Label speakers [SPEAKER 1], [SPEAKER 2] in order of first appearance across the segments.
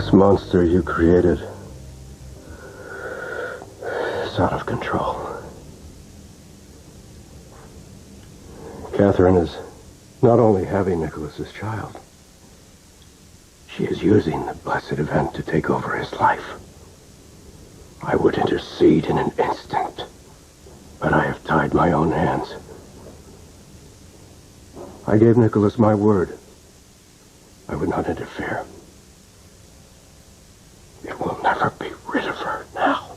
[SPEAKER 1] This monster you created is out of control. Catherine is not only having Nicholas's child, she is using the blessed event to take over his life. I would intercede in an instant, but I have tied my own hands. I gave Nicholas my word. I would not interfere. It will never be rid of her now.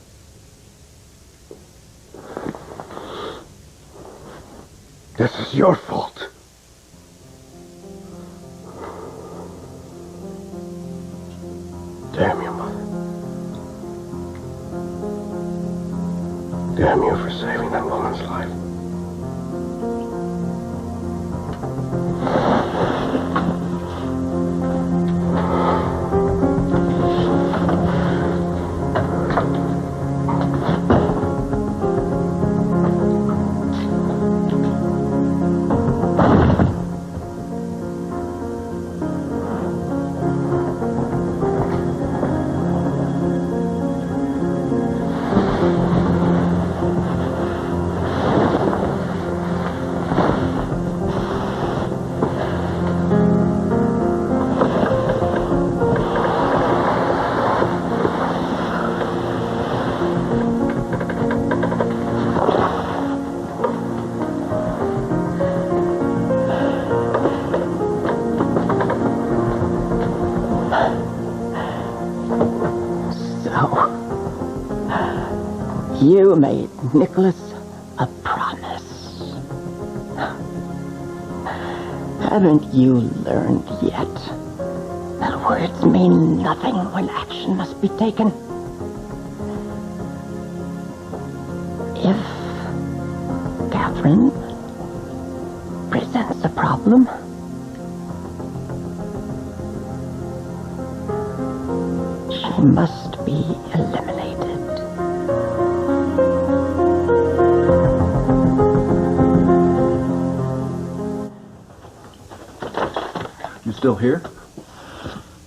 [SPEAKER 1] This is your fault. Damn you, Mother. Damn you for saving that woman's life.
[SPEAKER 2] You made Nicholas a promise. Haven't you learned yet that words mean nothing when action must be taken? If Catherine presents a problem, she must be eliminated.
[SPEAKER 3] Still here?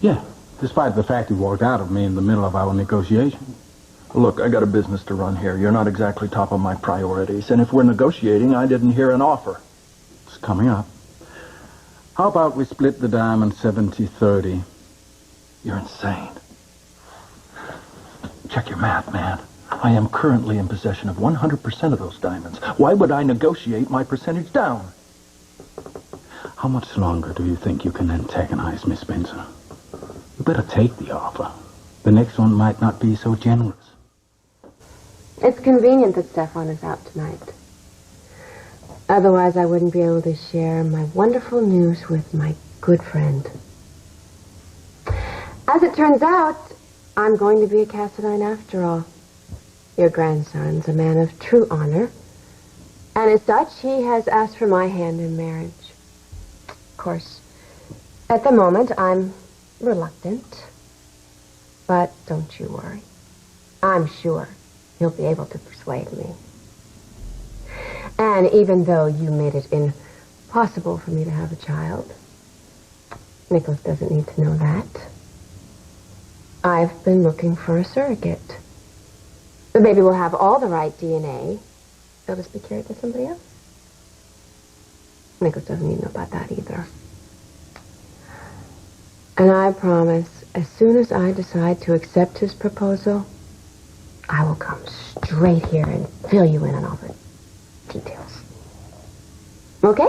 [SPEAKER 3] Yeah, despite the fact you walked out of me in the middle of our negotiation.
[SPEAKER 4] Look, I got a business to run here. You're not exactly top of my priorities. And if we're negotiating, I didn't hear an offer.
[SPEAKER 3] It's coming up. How about we split the diamond 70-30?
[SPEAKER 4] You're insane. Check your math, man. I am currently in possession of 100% of those diamonds. Why would I negotiate my percentage down?
[SPEAKER 3] How much longer do you think you can antagonize Miss Spencer? You better take the offer. The next one might not be so generous.
[SPEAKER 5] It's convenient that Stefan is out tonight. Otherwise, I wouldn't be able to share my wonderful news with my good friend. As it turns out, I'm going to be a Cassadine after all. Your grandson's a man of true honor, and as such, he has asked for my hand in marriage. Of course, at the moment, I'm reluctant. But don't you worry. I'm sure he'll be able to persuade me. And even though you made it impossible for me to have a child, Nicholas doesn't need to know that. I've been looking for a surrogate. The baby will have all the right DNA. They'll just be carried by somebody else. Nicholas doesn't need to know about that either. And I promise, as soon as I decide to accept his proposal, I will come straight here and fill you in on all the details. Okay?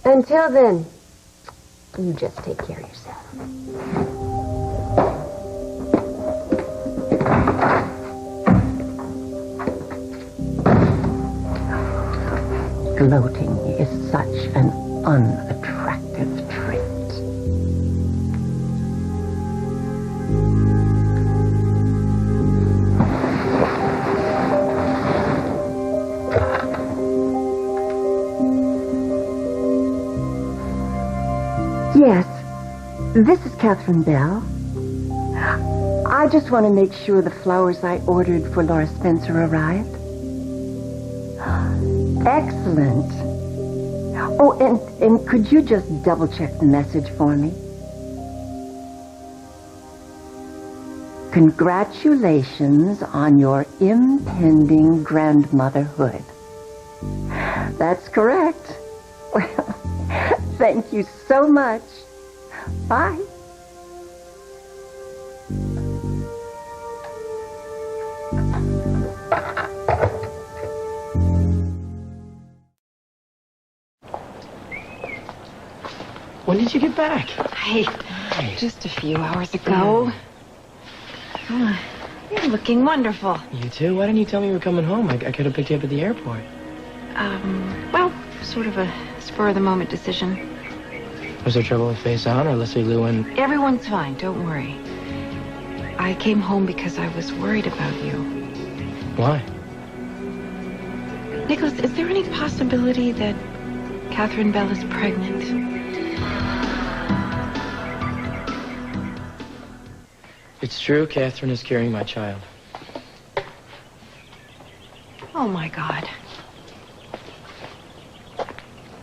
[SPEAKER 5] Until then, you just take care of yourself.
[SPEAKER 2] Gloating is such an unattractive trait.
[SPEAKER 6] Yes, this is Catherine Bell. I just want to make sure the flowers I ordered for Laura Spencer arrived. Excellent. Oh, and could you just double-check the message for me? Congratulations on your impending grandmotherhood. That's correct. Well, thank you so much. Bye.
[SPEAKER 7] When did you get back?
[SPEAKER 8] Hey, just a few hours ago. You're looking wonderful.
[SPEAKER 7] You too? Why didn't you tell me you were coming home? I could have picked you up at the airport.
[SPEAKER 8] Well, sort of a spur-of-the-moment decision.
[SPEAKER 7] Was there trouble with Faison or Leslie Lou and...
[SPEAKER 8] Everyone's fine, don't worry. I came home because I was worried about you.
[SPEAKER 7] Why?
[SPEAKER 8] Nicholas, is there any possibility that Catherine Bell is pregnant?
[SPEAKER 7] It's true, Catherine is carrying my child.
[SPEAKER 8] Oh, my God.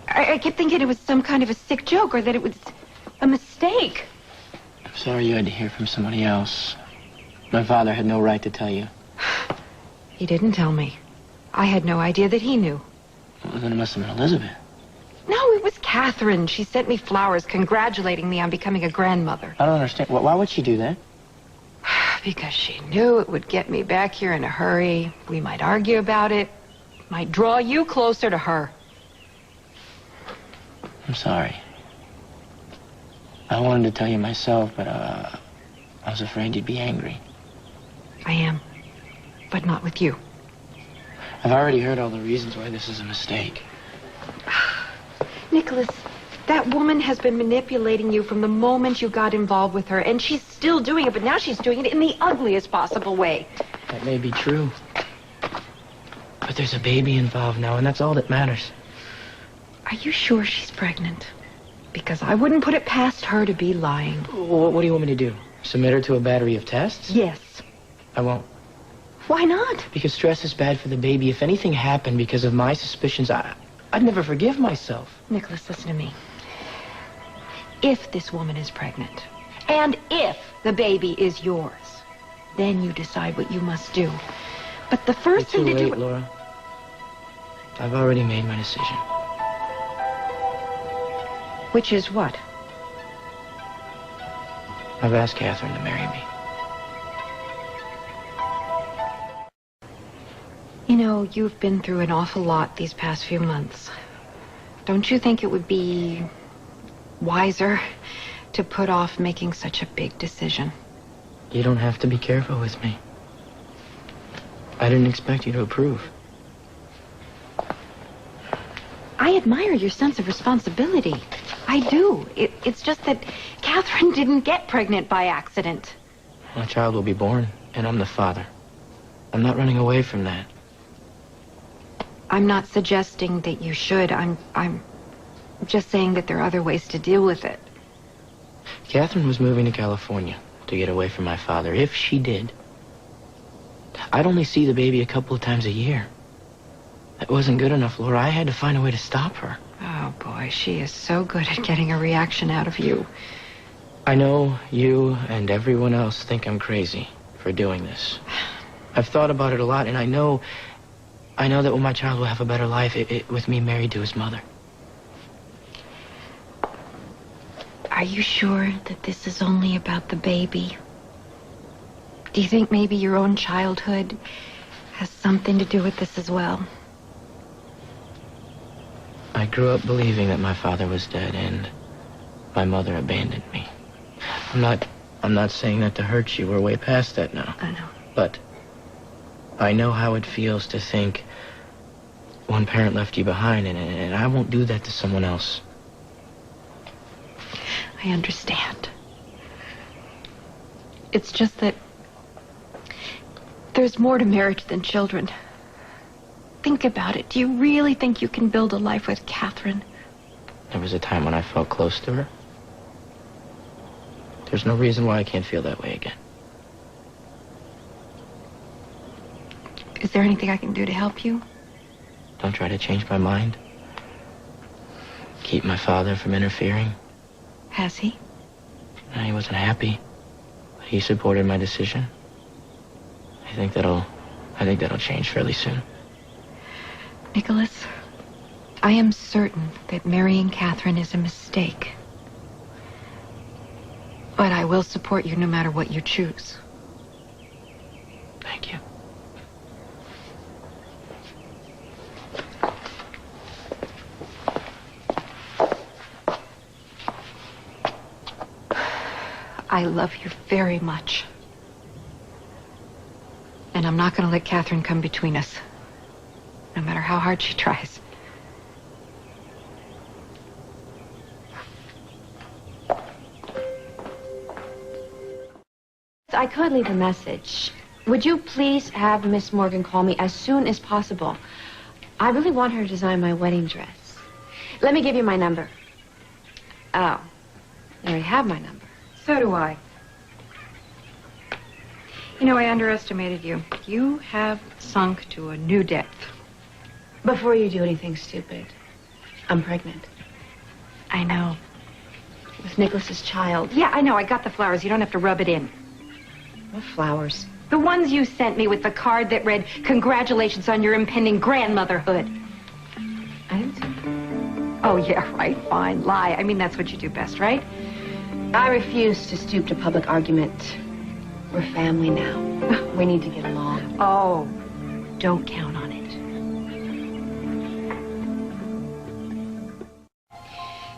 [SPEAKER 8] I kept thinking it was some kind of a sick joke or that it was a mistake.
[SPEAKER 7] I'm sorry you had to hear from somebody else. My father had no right to tell you.
[SPEAKER 8] He didn't tell me. I had no idea that he knew.
[SPEAKER 7] Well, then it must have been Elizabeth.
[SPEAKER 8] No, it was Catherine. She sent me flowers congratulating me on becoming a grandmother.
[SPEAKER 7] I don't understand. Why would she do that?
[SPEAKER 8] Because she knew it would get me back here in a hurry. We might argue about it. Might draw you closer to her.
[SPEAKER 7] I'm sorry. I wanted to tell you myself, but I was afraid you'd be angry.
[SPEAKER 8] I am. But not with you.
[SPEAKER 7] I've already heard all the reasons why this is a mistake.
[SPEAKER 8] Nicholas, that woman has been manipulating you from the moment you got involved with her, and she's still doing it, but now she's doing it in the ugliest possible way.
[SPEAKER 7] That may be true. But there's a baby involved now, and that's all that matters.
[SPEAKER 8] Are you sure she's pregnant? Because I wouldn't put it past her to be lying.
[SPEAKER 7] What do you want me to do? Submit her to a battery of tests?
[SPEAKER 8] Yes.
[SPEAKER 7] I won't.
[SPEAKER 8] Why not?
[SPEAKER 7] Because stress is bad for the baby. If anything happened because of my suspicions, I'd never forgive myself.
[SPEAKER 8] Nicholas, listen to me. If this woman is pregnant, and if the baby is yours, then you decide what you must do. But the first thing to do...
[SPEAKER 7] Laura. I've already made my decision.
[SPEAKER 8] Which is what?
[SPEAKER 7] I've asked Catherine to marry me.
[SPEAKER 8] You know, you've been through an awful lot these past few months. Don't you think it would be wiser to put off making such a big decision?
[SPEAKER 7] You don't have to be careful with me. I didn't expect you to approve.
[SPEAKER 8] I admire your sense of responsibility. I do. It's just that Catherine didn't get pregnant by accident.
[SPEAKER 7] My child will be born, and I'm the father. I'm not running away from that.
[SPEAKER 8] I'm not suggesting that you should. I'm just saying that there are other ways to deal with it.
[SPEAKER 7] Catherine was moving to California to get away from my father. If she did, I'd only see the baby a couple of times a year. That wasn't good enough, Laura. I had to find a way to stop her.
[SPEAKER 8] Oh, boy, she is so good at getting a reaction out of you.
[SPEAKER 7] I know you and everyone else think I'm crazy for doing this. I've thought about it a lot, and I know that my child will have a better life with me married to his mother.
[SPEAKER 8] Are you sure that this is only about the baby? Do you think maybe your own childhood has something to do with this as well?
[SPEAKER 7] I grew up believing that my father was dead and my mother abandoned me. I'm not saying that to hurt you. We're way past that now.
[SPEAKER 8] I know.
[SPEAKER 7] But I know how it feels to think one parent left you behind, and I won't do that to someone else.
[SPEAKER 8] I understand. It's just that there's more to marriage than children. Think about it. Do you really think you can build a life with Catherine?
[SPEAKER 7] There was a time when I felt close to her. There's no reason why I can't feel that way again.
[SPEAKER 8] Is there anything I can do to help you?
[SPEAKER 7] Don't try to change my mind. Keep my father from interfering.
[SPEAKER 8] Has he?
[SPEAKER 7] No, he wasn't happy, but he supported my decision. I think that'll change fairly soon.
[SPEAKER 8] Nicholas, I am certain that marrying Catherine is a mistake. But I will support you no matter what you choose.
[SPEAKER 7] Thank you.
[SPEAKER 8] I love you very much. And I'm not going to let Catherine come between us, no matter how hard she tries.
[SPEAKER 5] I could leave a message. Would you please have Miss Morgan call me as soon as possible? I really want her to design my wedding dress. Let me give you my number. Oh, you already have my number.
[SPEAKER 8] So do I. You know, I underestimated you. You have sunk to a new depth.
[SPEAKER 5] Before you do anything stupid, I'm pregnant.
[SPEAKER 8] I know.
[SPEAKER 5] With Nicholas's child.
[SPEAKER 8] Yeah, I know. I got the flowers. You don't have to rub it in.
[SPEAKER 5] What flowers?
[SPEAKER 8] The ones you sent me with the card that read, "Congratulations on your impending grandmotherhood."
[SPEAKER 5] I didn't see them.
[SPEAKER 8] Oh, yeah, right. Fine. Lie. I mean, that's what you do best, right?
[SPEAKER 5] I refuse to stoop to public argument. We're family now. We need to get along.
[SPEAKER 8] Oh, don't count on it.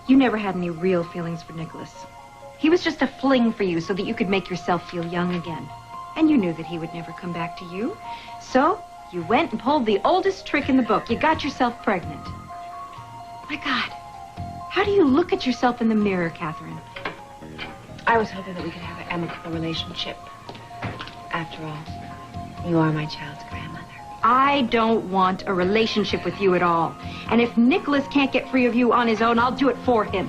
[SPEAKER 8] You never had any real feelings for Nicholas. He was just a fling for you so that you could make yourself feel young again. And you knew that he would never come back to you. So you went and pulled the oldest trick in the book. You got yourself pregnant. My God, how do you look at yourself in the mirror, Catherine?
[SPEAKER 5] I was hoping that we could have an amicable relationship. After all, you are my child's grandmother.
[SPEAKER 8] I don't want a relationship with you at all. And if Nicholas can't get free of you on his own, I'll do it for him.